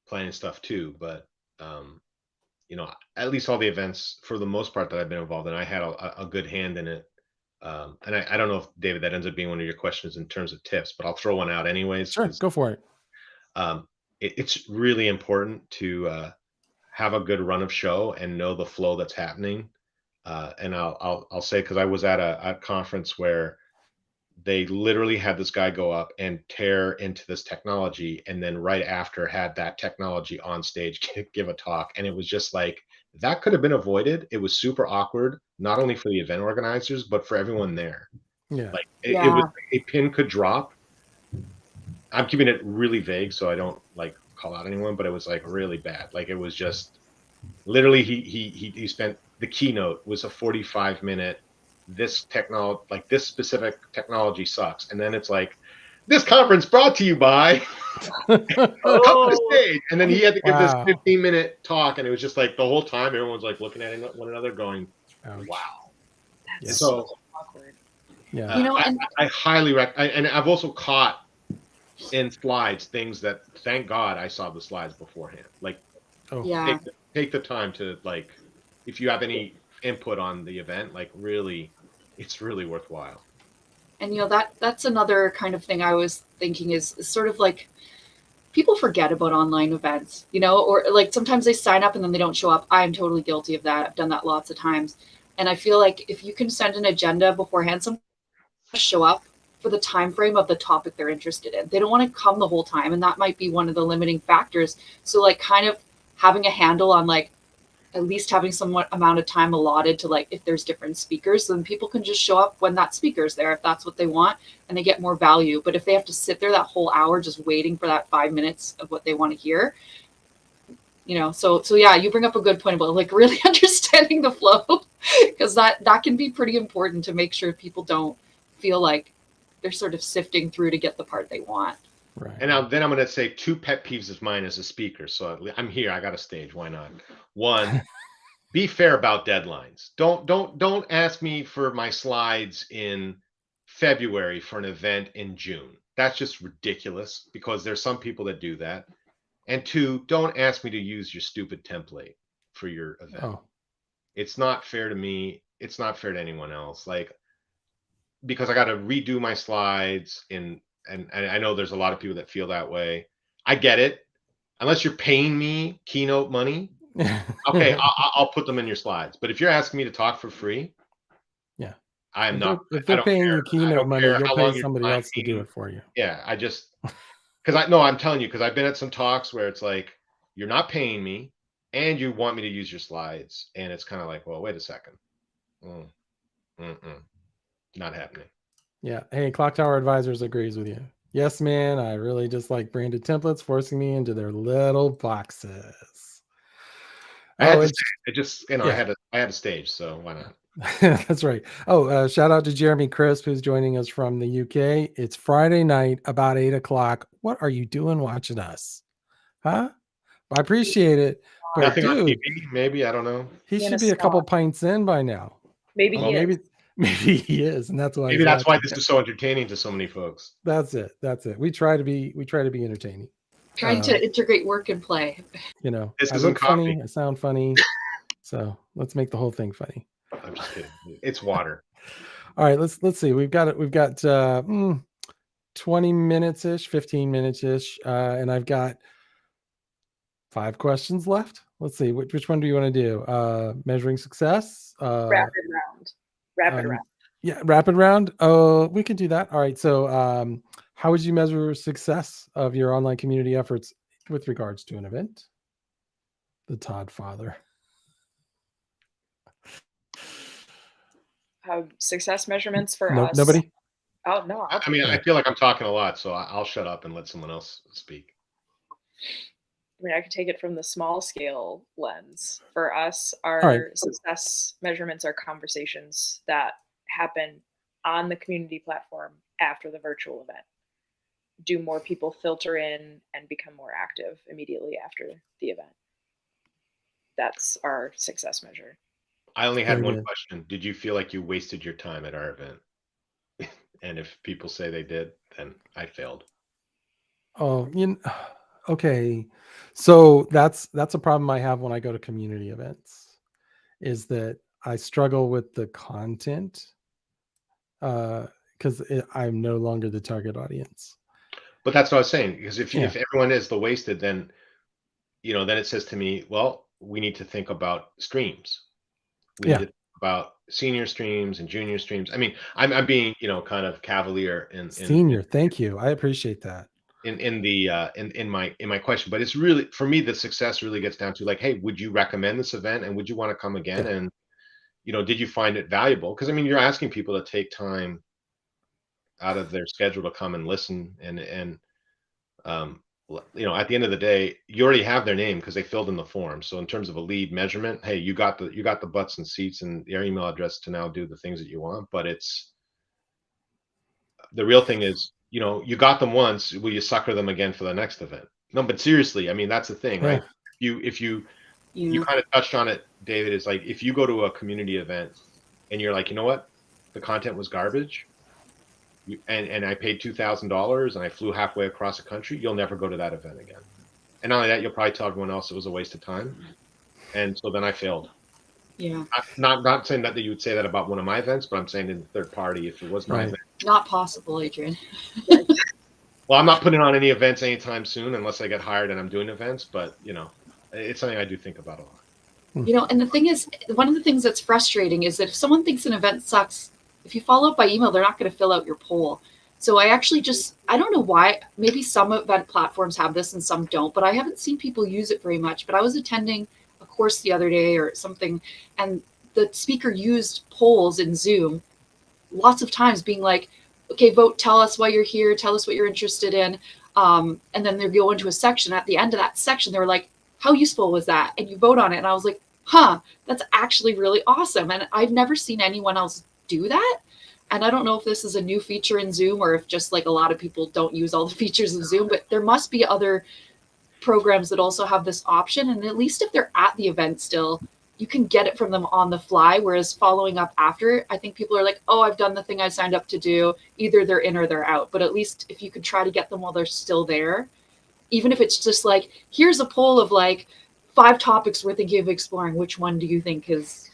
planning stuff too, but at least all the events for the most part that I've been involved in, I had a good hand in it. And I don't know if David, that ends up being one of your questions in terms of tips, but I'll throw one out anyways. Sure, go for it. It's really important to have a good run of show and know the flow that's happening. And I'll say, because I was at a conference where they literally had this guy go up and tear into this technology, and then right after had that technology on stage give a talk, and it was just like that could have been avoided. It was super awkward, not only for the event organizers but for everyone there. Yeah, like it was a pin could drop. I'm keeping it really vague so I don't like call out anyone, but it was like really bad. Like it was just literally he spent, the keynote was a 45-minute, this technology, like this specific technology sucks, and then it's like, this conference brought to you by come to the stage, and then he had to give this 15-minute talk, and it was just like the whole time everyone's like looking at one another going, wow. That's so awkward. Yeah, I highly recommend, and I've also caught in slides things that, thank God I saw the slides beforehand. Like take the time to, like, if you have any input on the event, like really, it's really worthwhile. And that's another kind of thing I was thinking is sort of like people forget about online events, or like sometimes they sign up and then they don't show up. I'm totally guilty of that. I've done that lots of times. And I feel like if you can send an agenda beforehand, some show up for the time frame of the topic they're interested in. They don't want to come the whole time, and that might be one of the limiting factors. So like kind of having a handle on like at least having some amount of time allotted to, like, if there's different speakers, then people can just show up when that speaker's there if that's what they want, and they get more value. But if they have to sit there that whole hour just waiting for that 5 minutes of what they want to hear, so yeah, you bring up a good point about like really understanding the flow, because that can be pretty important to make sure people don't feel like they're sort of sifting through to get the part they want. Right. And then I'm going to say 2 pet peeves of mine as a speaker. So I'm here. I got a stage. Why not? One, be fair about deadlines. Don't ask me for my slides in February for an event in June. That's just ridiculous because there's some people that do that. And 2, don't ask me to use your stupid template for your event. Oh, It's not fair to me. It's not fair to anyone else. Like, because I got to redo my slides and I know there's a lot of people that feel that way. I get it. Unless you're paying me keynote money, okay, I'll put them in your slides. But if you're asking me to talk for free, yeah. I am If not. they're I don't paying care. you I keynote don't money, care you'll how pay long you're somebody else to do talking. it for you. Yeah, I just I'm telling you, because I've been at some talks where it's like you're not paying me and you want me to use your slides, and it's kind of like, well, wait a second, not happening. Yeah. Hey, Clock Tower Advisors agrees with you. Yes, man. I really just like branded templates forcing me into their little boxes. I had to it's say, it just I yeah. had a stage, so why not? That's right. Oh, shout out to Jeremy Crisp, who's joining us from the UK. It's Friday night, about 8:00. What are you doing watching us? Huh? I appreciate it, but Nothing on TV, dude, maybe, I don't know. he He in should a be a couple spot. pints in by now. Maybe Oh, he is. maybe he is, and that's why Maybe he's that's why watching. this is so entertaining to so many folks. That's it. That's it. We try to be entertaining. Trying to integrate work and play. You know, This I isn't look coffee. funny, I sound funny, so let's make the whole thing funny. I'm just kidding. It's water. All right, let's see. We've got 20 minutes ish, 15 minutes ish, and I've got 5 questions left. Let's see, which one do you want to do? Measuring success? Rapid round. Rapid round. Yeah, rapid round. Oh, we could do that. All right. So, how would you measure success of your online community efforts with regards to an event? The Todd father. Success measurements for Nope, us. nobody. Oh no. I mean, I feel like I'm talking a lot, so I'll shut up and let someone else speak. I mean, I could take it from the small scale lens. For us, our All right. success measurements are conversations that happen on the community platform after the virtual event. Do more people filter in and become more active immediately after the event? That's our success measure. I only had Very one good. question. Did you feel like you wasted your time at our event? And if people say they did, then I failed. Oh, okay. So that's a problem I have when I go to community events, is that I struggle with the content because I'm no longer the target audience. But that's what I was saying, because if Yeah. everyone is the wasted, then then it says to me, well, we need to think about streams. We Yeah. need to think about senior streams and junior streams. I mean, I'm being kind of cavalier Senior, thank you. I appreciate that. in my question, but it's really, for me, the success really gets down to like, hey, would you recommend this event and would you want to come again? Yeah. And did you find it valuable? Because I mean, you're asking people to take time out of their schedule to come and listen, and at the end of the day, you already have their name because they filled in the form. So in terms of a lead measurement, hey, you got the butts and seats and your email address to now do the things that you want. But it's the real thing is, you got them once, will you sucker them again for the next event? No, but seriously, I mean, that's the thing, right? If you kind of touched on it, David, is like, if you go to a community event and you're like, you know what, the content was garbage, and I paid $2,000 and I flew halfway across the country, you'll never go to that event again. And not only that, you'll probably tell everyone else it was a waste of time. And so then I failed. Yeah. Not saying that you would say that about one of my events, but I'm saying in the third party, if it was my event. Not possible, Adrian. Well, I'm not putting on any events anytime soon unless I get hired and I'm doing events, but it's something I do think about a lot. And the thing is, one of the things that's frustrating is that if someone thinks an event sucks, if you follow up by email, they're not going to fill out your poll. So I actually I don't know why, maybe some event platforms have this and some don't, but I haven't seen people use it very much. But I was attending a course the other day or something, and the speaker used polls in Zoom lots of times, being like, okay, vote, tell us why you're here, tell us what you're interested in. And then they go into a section. At the end of that section, they were like, how useful was that? And you vote on it. And I was like, that's actually really awesome. And I've never seen anyone else do that. and I don't know if this is a new feature in Zoom or if just like a lot of people don't use all the features of Zoom, but there must be other programs that also have this option. And at least if they're at the event still, you can get it from them on the fly. Whereas following up after, I think people are like, oh, I've done the thing I signed up to do. Either they're in or they're out. But at least if you could try to get them while they're still there, even if it's just like, here's a poll of like 5 topics we're thinking of exploring. Which one do you think is,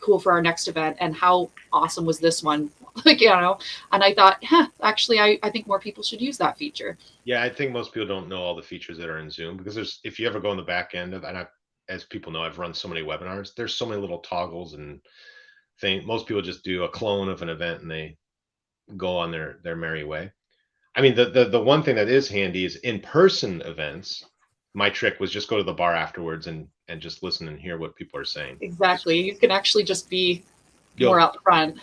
cool for our next event? And how awesome was this one? Like, and I thought, actually, I think more people should use that feature. Yeah, I think most people don't know all the features that are in Zoom, because if you ever go in the back end of, and as people know, I've run so many webinars, there's so many little toggles and things. Most people just do a clone of an event and they go on their merry way. I mean, the one thing that is handy is in-person events. My trick was just go to the bar afterwards and just listen and hear what people are saying. Exactly. You can actually just be more upfront.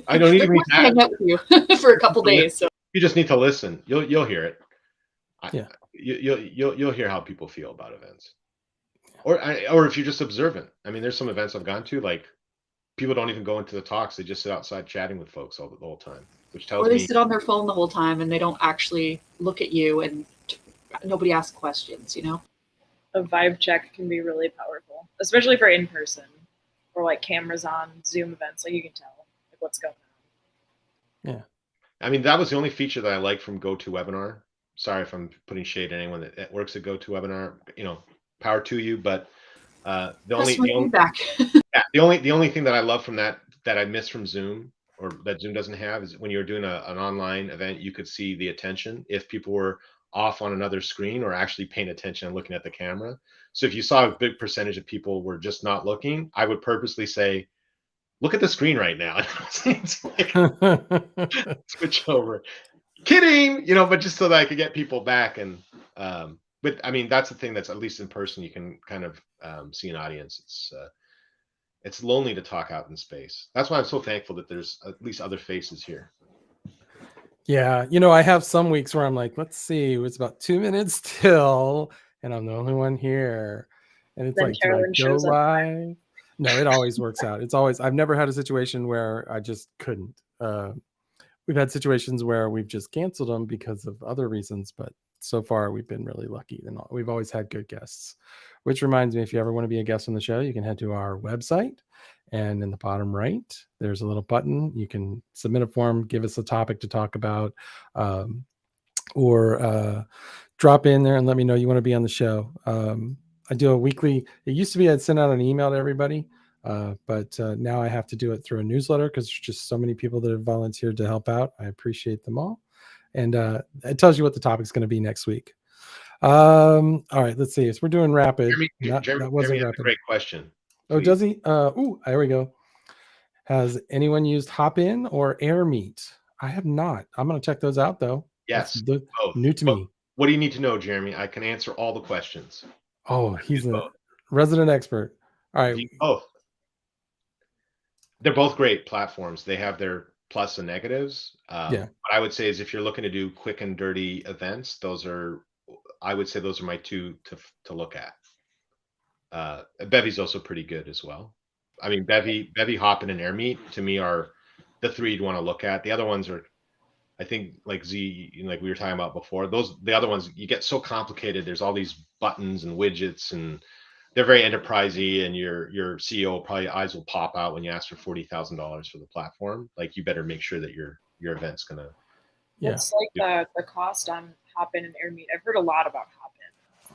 I don't even need to hang out with you for a couple days. So you just need to listen. You'll hear it. Yeah. You'll hear how people feel about events, or if you're just observant. I mean, there's some events I've gone to, like, people don't even go into the talks; they just sit outside chatting with folks the whole time, which tells me. Or they sit on their phone the whole time and they don't actually look at you, and nobody asks questions. A vibe check can be really powerful, especially for in person or like cameras on Zoom events. Like, you can tell like what's going on. Yeah. I mean, that was the only feature that I liked from GoToWebinar. Sorry if I'm putting shade at anyone that works at GoToWebinar. Power to you. But the only thing that I love from that I miss from Zoom, or that Zoom doesn't have, is when you're doing an online event, you could see the attention if people were off on another screen or actually paying attention and looking at the camera. So if you saw a big percentage of people were just not looking, I would purposely say, look at the screen right now. Switch over. Kidding, but just so that I could get people back. And but I mean, that's the thing, that's at least in person you can kind of see an audience. It's lonely to talk out in space. That's why I'm so thankful that there's at least other faces here. Yeah, I have some weeks where I'm like, let's see, it's about 2 minutes till, and I'm the only one here, and it's Then like, do I Carolyn go shows up. live? No, it always works out. I've never had a situation where I just couldn't. We've had situations where we've just canceled them because of other reasons, but so far we've been really lucky, and we've always had good guests. Which reminds me, if you ever want to be a guest on the show, you can head to our website, and in the bottom right, there's a little button. You can submit a form, give us a topic to talk about, or drop in there and let me know you want to be on the show. I do a weekly. It used to be I'd send out an email to everybody, but now I have to do it through a newsletter because there's just so many people that have volunteered to help out. I appreciate them all. And it tells you what the topic's going to be next week. All right, let's see. So we're doing rapid. Jeremy, that wasn't rapid. a great question. Oh, does he? There we go. Has anyone used Hopin or AirMeet? I have not. I'm going to check those out, though. Yes, both. New to me. What do you need to know, Jeremy? I can answer all the questions. Oh, he's a resident expert. All right. Both. They're both great platforms. They have their plus and negatives. What I would say is, if you're looking to do quick and dirty events, I would say those are my two to look at. Bevy's also pretty good as well. I mean, Bevy, Hopin, and AirMeet to me are the 3 you'd want to look at. The other ones are, I think, like like we were talking about before. The other ones, you get so complicated. There's all these buttons and widgets, and they're very enterprisey. And your CEO probably eyes will pop out when you ask for $40,000 for the platform. Like, you better make sure that your event's gonna. What's like the cost on Hopin and AirMeet? I've heard a lot about Hopin.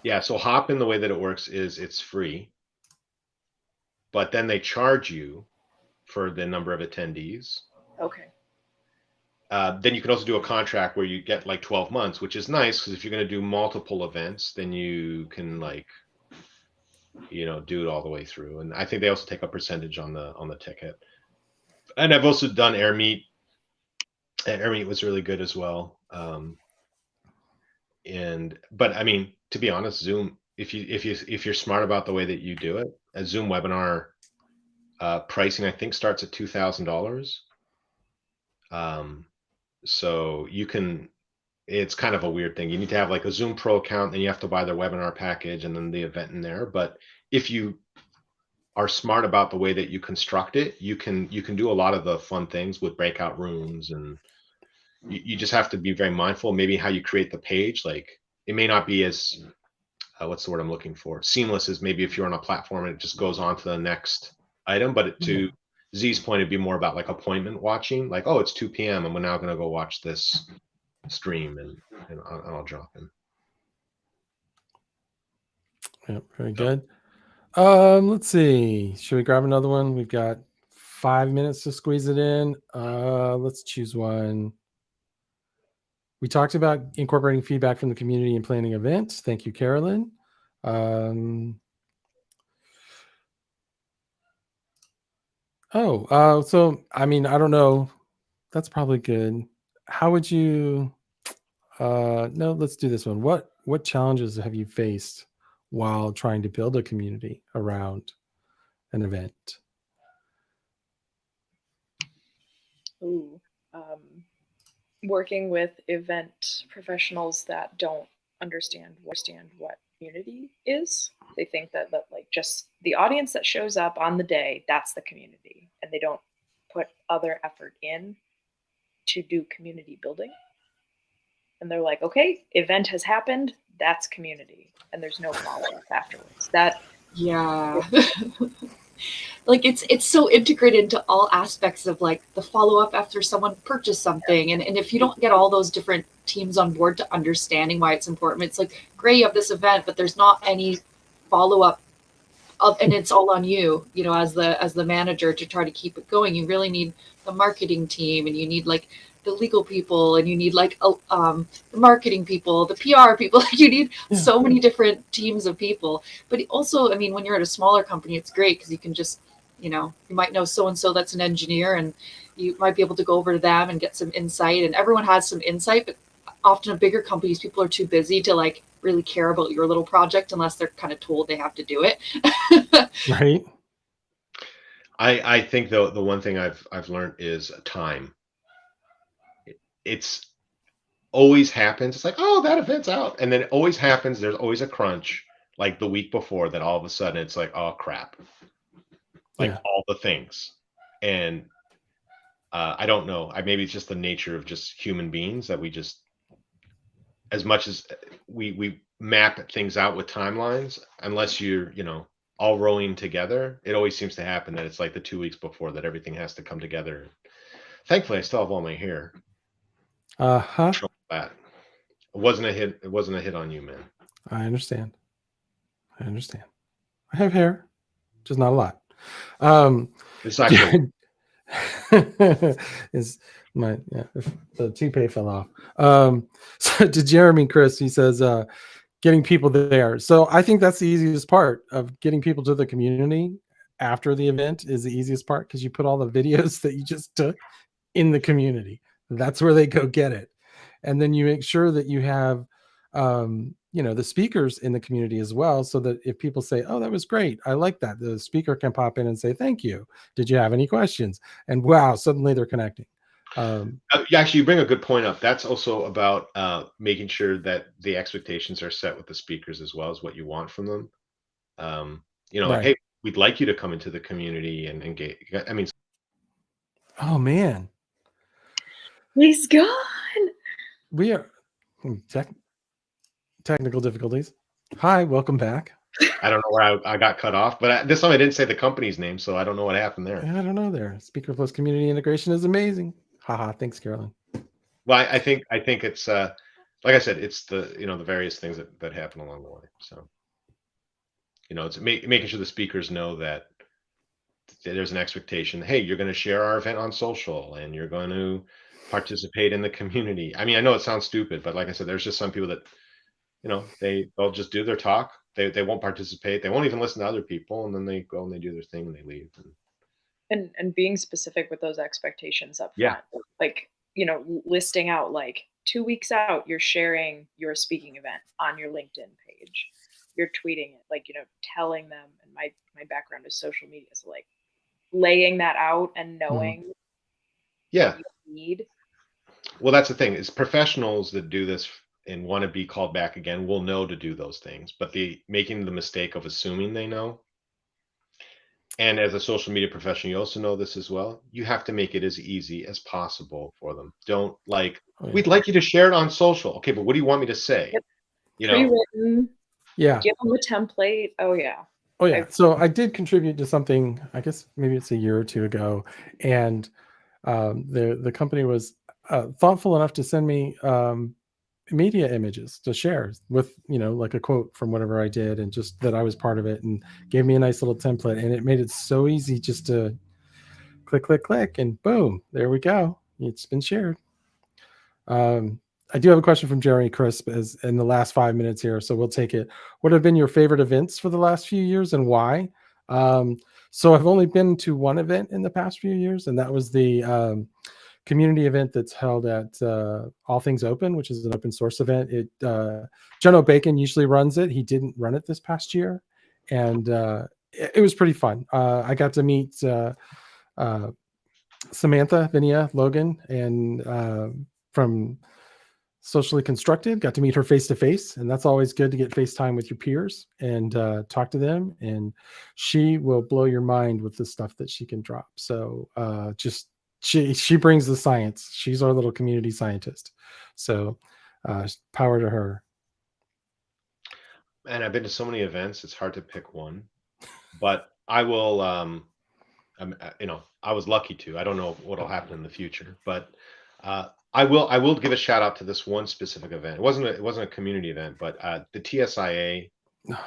Yeah, so Hopin, the way that it works is it's free, but then they charge you for the number of attendees. Okay. Then you can also do a contract where you get like 12 months, which is nice, because if you're going to do multiple events, then you can do it all the way through. And I think they also take a percentage on the ticket. And I've also done AirMeet, and AirMeet was really good as well. But I mean, to be honest, Zoom, if you're smart about the way that you do it, a Zoom webinar pricing, I think, starts at $2,000. So you can, it's kind of a weird thing. You need to have like a Zoom Pro account, then you have to buy their webinar package and then the event in there. But if you are smart about the way that you construct it, you can do a lot of the fun things with breakout rooms, and you just have to be very mindful. Maybe how you create the page, like it may not be as what's the word I'm looking for? Seamless as maybe if you're on a platform and it just goes on to the next item. But to Z's point, it'd be more about like appointment watching, like, oh, it's 2 p.m. and we're now going to go watch this stream, and I'll drop in. Yep, very good. Let's see. Should we grab another one? We've got 5 minutes to squeeze it in. Let's choose one. We talked about incorporating feedback from the community and planning events. Thank you, Carolyn. So I mean, I don't know. That's probably good. How would you? No, let's do this one. What challenges have you faced while trying to build a community around an event? Ooh, working with event professionals that don't understand what community is. They think that like just the audience that shows up on the day, that's the community, and they don't put other effort in to do community building. And they're like, okay, event has happened, that's community, and there's no follow-up afterwards. Yeah. Like it's so integrated into all aspects of like the follow-up after someone purchased something. And if you don't get all those different teams on board to understanding why it's important, it's like, great, you have this event, but there's not any follow-up and it's all on you, as the manager to try to keep it going. You really need the marketing team, and you need like the legal people, and you need like the marketing people, the PR people. You need so many different teams of people. But also, I mean, when you're at a smaller company, it's great because you can just, you might know so and so that's an engineer, and you might be able to go over to them and get some insight. And everyone has some insight, but often at bigger companies, people are too busy to like really care about your little project unless they're kind of told they have to do it. Right. I think the one thing I've learned is time. It's always happens. It's like, oh, that event's out, and then it always happens. There's always a crunch, like the week before, that all of a sudden it's like, oh crap, like all the things, and I don't know. Maybe it's just the nature of just human beings that we just, as much as we map things out with timelines, unless you're all rowing together, it always seems to happen that it's like the 2 weeks before that everything has to come together. Thankfully, I still have all my hair. That it wasn't a hit. It wasn't a hit on you, man. I understand. I have hair, just not a lot. It's actually is if the toupee fell off. So to Jeremy Chris, he says getting people there. So I think that's the easiest part of getting people to the community after the event is the easiest part, because you put all the videos that you just took in the community. That's where they go get it. And then you make sure that you have the speakers in the community as well, so that if people say, oh, that was great, I like that, the speaker can pop in and say, thank you, did you have any questions? And wow, suddenly they're connecting. Actually, you bring a good point up. That's also about making sure that the expectations are set with the speakers as well as what you want from them. Like, hey, we'd like you to come into the community and engage. I mean, oh man, he's gone. We are technical difficulties. Hi, welcome back. I don't know where I got cut off, but this time I didn't say the company's name, so I don't know what happened there. I don't know there. Speaker Plus community integration is amazing. Haha, thanks, Carolyn. Well, I think it's like I said, it's the the various things that happen along the way. So it's making sure the speakers know that there's an expectation. Hey, you're going to share our event on social, and you're going to participate in the community. I mean, I know it sounds stupid, but like I said, there's just some people that they'll just do their talk. They won't participate. They won't even listen to other people, and then they go and they do their thing and they leave. And being specific with those expectations up front, like listing out like 2 weeks out, you're sharing your speaking event on your LinkedIn page, you're tweeting it, like telling them. And my background is social media, so like laying that out and knowing what you need. Well, that's the thing, is professionals that do this and want to be called back again will know to do those things, but making the mistake of assuming they know, And as a social media professional, you also know this as well. You have to make it as easy as possible for them. Don't like, Oh, yeah. we'd like you to share it on social. Okay, but what do you want me to say? Yep. You know, Pre-written, Yeah. give them a template. Oh yeah. Oh yeah. So I did contribute to something, I guess maybe it's a year or two ago, and the company was thoughtful enough to send me media images to share with, like a quote from whatever I did, and just that I was part of it, and gave me a nice little template, and it made it so easy just to click, click, click, and boom, there we go. It's been shared. I do have a question from Jeremy Crisp as in the last 5 minutes here, so we'll take it. What have been your favorite events for the last few years and why? So I've only been to one event in the past few years, and that was the community event that's held at All Things Open, which is an open source event. John O'Bacon usually runs it. He didn't run it this past year, and it was pretty fun. I got to meet Samantha Vinia Logan and from Socially Constructed. Got to meet her face to face, and that's always good to get FaceTime with your peers and talk to them. And she will blow your mind with the stuff that she can drop. So just she brings the science. She's our little community scientist. So power to her. and I've been to so many events, it's hard to pick one. But I will, I was lucky to. I don't know what'll happen in the future, but I will give a shout out to this one specific event. It wasn't a community event, but the TSIA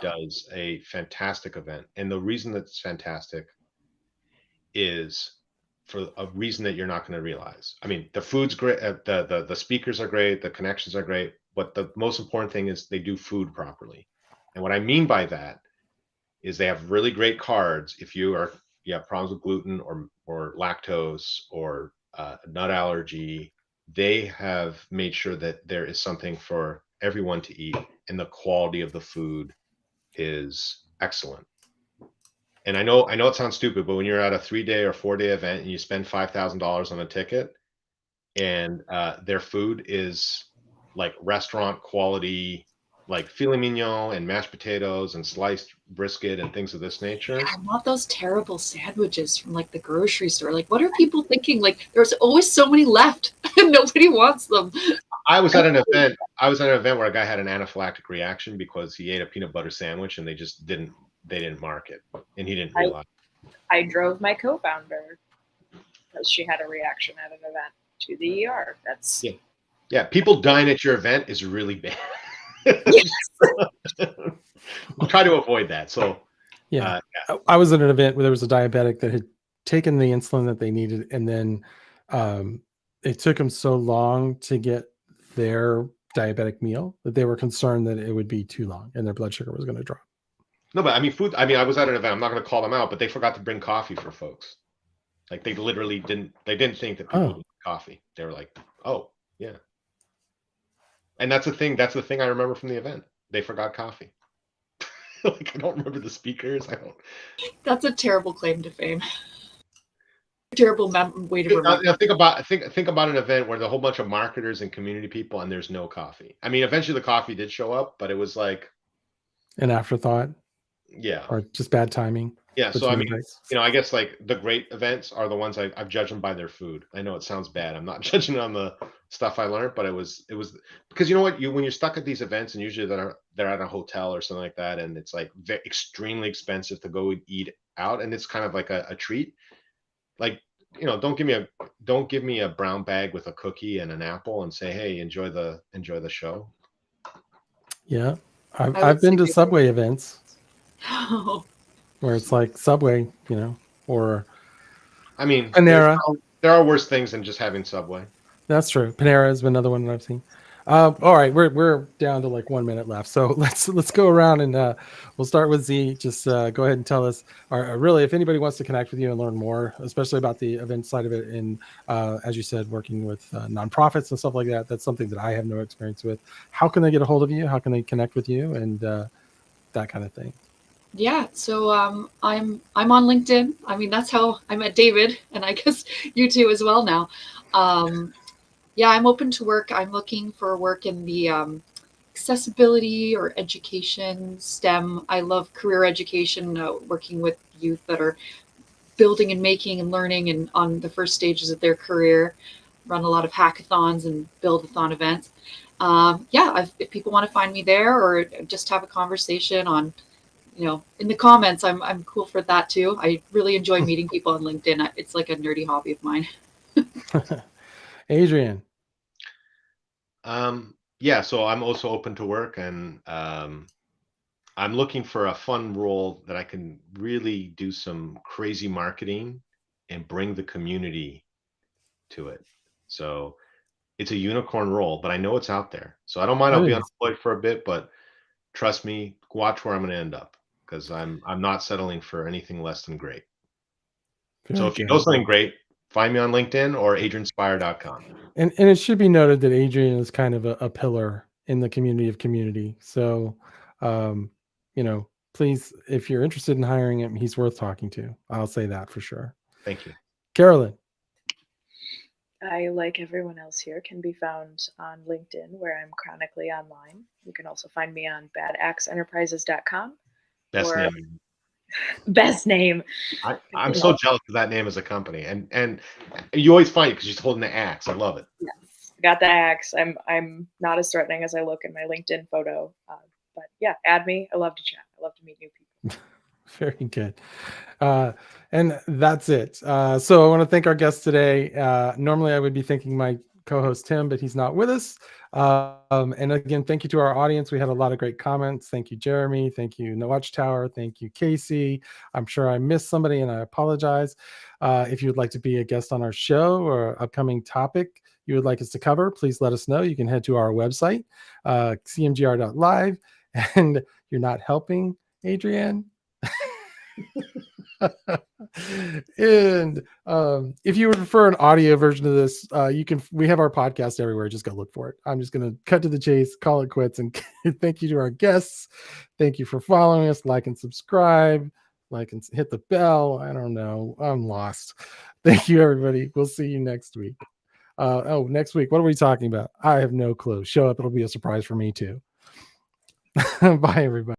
does a fantastic event, and the reason that it's fantastic is for a reason that you're not going to realize. I mean, the food's great, the speakers are great, the connections are great, but the most important thing is they do food properly. And what I mean by that is they have really great cards if you have problems with gluten or lactose or nut allergy. They have made sure that there is something for everyone to eat, and the quality of the food is excellent. And I know it sounds stupid, but when you're at a 3-day or 4-day event and you spend $5,000 on a ticket, and their food is like restaurant quality, like filet mignon and mashed potatoes and sliced brisket and things of this nature. Yeah, not those terrible sandwiches from like the grocery store. Like, what are people thinking? Like, there's always so many left and nobody wants them. I was at an event. I was at an event where a guy had an anaphylactic reaction because he ate a peanut butter sandwich and they didn't mark it, and he didn't realize. I drove my co-founder because she had a reaction at an event to the ER. That's Yeah. People dying at your event is really bad. yes. I'll try to avoid that. So yeah. I was at an event where there was a diabetic that had taken the insulin that they needed, and then it took them so long to get their diabetic meal that they were concerned that it would be too long and their blood sugar was going to drop. no, but I mean food. I mean, I was at an event. I'm not going to call them out, but they forgot to bring coffee for folks. Like they literally didn't. They didn't think that people would need coffee. They were like, "Oh, yeah." And that's the thing. That's the thing I remember from the event. They forgot coffee. Like I don't remember the speakers. I don't. That's a terrible claim to fame. Terrible way to remember. Think about an event where there's a whole bunch of marketers and community people, and there's no coffee. I mean, eventually the coffee did show up, but it was like an afterthought. Yeah. Or just bad timing. Yeah. So I mean, I guess like the great events are the ones I've judged them by their food. I know it sounds bad. I'm not judging on the stuff I learned, but it was because you know what, when you're stuck at these events, and usually they're at a hotel or something like that, and it's like extremely expensive to go and eat out, and it's kind of like a treat. Like, don't give me a brown bag with a cookie and an apple and say, hey, enjoy the show. Yeah, I've been to Subway events. Oh. Where it's like Subway, or I mean, Panera. There are worse things than just having Subway. That's true. Panera has been another one that I've seen. All right, we're down to like 1 minute left, so let's go around and we'll start with Z. Just go ahead and tell us, or really, if anybody wants to connect with you and learn more, especially about the event side of it, and as you said, working with nonprofits and stuff like that. That's something that I have no experience with. How can they get a hold of you? How can they connect with you, and that kind of thing? Yeah, so I'm on LinkedIn. I mean, that's how I met David, and I guess you too as well now. Yeah, I'm open to work. I'm looking for work in the accessibility or education, STEM. I love career education, working with youth that are building and making and learning and on the first stages of their career, run a lot of hackathons and build-a-thon events. If people want to find me there or just have a conversation on, in the comments, I'm cool for that too. I really enjoy meeting people on LinkedIn. It's like a nerdy hobby of mine. Adrian. Yeah, so I'm also open to work, and I'm looking for a fun role that I can really do some crazy marketing and bring the community to it. So it's a unicorn role, but I know it's out there. So I don't mind. I'll be unemployed for a bit, but trust me, watch where I'm going to end up, because I'm not settling for anything less than great. So if you know something great, find me on LinkedIn or adrianspire.com. And it should be noted that Adrian is kind of a pillar in the community of community. So, please, if you're interested in hiring him, he's worth talking to. I'll say that for sure. Thank you. Carolyn. I, like everyone else here, can be found on LinkedIn, where I'm chronically online. You can also find me on badaxeenterprises.com. Best name. Best name. I'm so jealous of that name as a company, and you always find it because you're holding the axe. I love it. Yes, got the axe. I'm not as threatening as I look in my LinkedIn photo, but yeah, add me. I love to chat. I love to meet new people. Very good. And that's it. So I want to thank our guests today. Normally I would be thanking my co-host Tim, but he's not with us. And again, thank you to our audience. We had a lot of great comments. Thank you, Jeremy. Thank you, No Watchtower. Thank you, Casey. I'm sure I missed somebody and I apologize. If you would like to be a guest on our show or upcoming topic you would like us to cover, please let us know. You can head to our website, cmgr.live. And you're not helping, Adrienne. And if you would prefer an audio version of this, we have our podcast everywhere. Just go look for it. I'm just going to cut to the chase, call it quits, and thank you to our guests. Thank you for following us. Like and subscribe, like and hit the bell. I don't know, I'm lost. Thank you, everybody. We'll see you next week. Next week, what are we talking about? I have no clue. Show up, it'll be a surprise for me too. Bye, everybody.